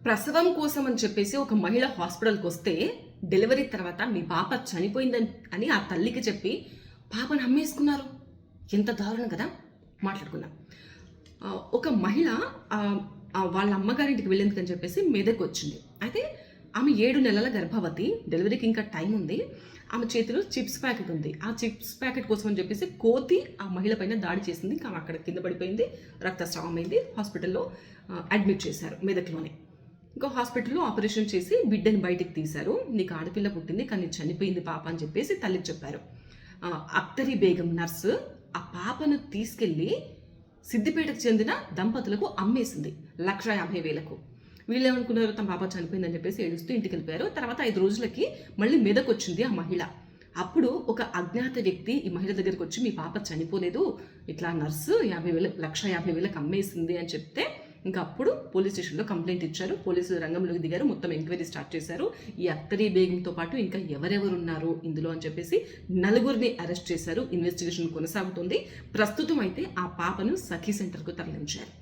ప్రసవం కోసం అని చెప్పేసి ఒక మహిళ హాస్పిటల్కి వస్తే డెలివరీ తర్వాత మీ పాప చనిపోయిందని అని ఆ తల్లికి చెప్పి పాపను అమ్మేసుకున్నారు. ఎంత దారుణం కదా. మాట్లాడుకుందాం. ఒక మహిళ వాళ్ళ అమ్మగారింటికి వెళ్ళేందుకని చెప్పేసి మెదక్ వచ్చింది. అయితే ఆమె 7 నెలల గర్భవతి, డెలివరీకి ఇంకా టైం ఉంది. ఆమె చేతిలో చిప్స్ ప్యాకెట్ ఉంది. ఆ చిప్స్ ప్యాకెట్ కోసం అని చెప్పేసి కోతి ఆ మహిళ పైన దాడి చేసింది. ఆమె అక్కడ కింద పడిపోయింది, రక్తస్రావం అయింది. హాస్పిటల్లో అడ్మిట్ చేశారు మెదక్లోనే. ఇంకా హాస్పిటల్లో ఆపరేషన్ చేసి బిడ్డని బయటికి తీశారు. నీకు ఆడపిల్ల పుట్టింది కానీ చనిపోయింది పాప అని చెప్పేసి తల్లికి చెప్పారు. అఖ్తరీ బేగం నర్సు ఆ పాపను తీసుకెళ్ళి సిద్దిపేటకు చెందిన దంపతులకు అమ్మేసింది 1,50,000కు. వీళ్ళు ఏమనుకున్నారు, తమ పాప చనిపోయిందని చెప్పేసి ఏడుస్తూ ఇంటికి వెళ్ళిపోయారు. తర్వాత 5 రోజులకి మళ్ళీ మెదక్ వచ్చింది ఆ మహిళ. అప్పుడు ఒక అజ్ఞాత వ్యక్తి ఈ మహిళ దగ్గరికి వచ్చి మీ పాప చనిపోలేదు, ఇట్లా నర్సు 1,50,000కి అమ్మేసింది అని చెప్తే ఇంకా అప్పుడు పోలీస్ స్టేషన్లో కంప్లైంట్ ఇచ్చారు. పోలీసులు రంగంలోకి దిగారు, మొత్తం ఎంక్వైరీ స్టార్ట్ చేశారు. ఈ అఖ్తరీ బేగంతో పాటు ఇంకా ఎవరెవరున్నారు ఇందులో అని చెప్పేసి 4గురిని అరెస్ట్ చేశారు. ఇన్వెస్టిగేషన్ కొనసాగుతుంది. ప్రస్తుతం అయితే ఆ పాపను సఖీ సెంటర్కు తరలించారు.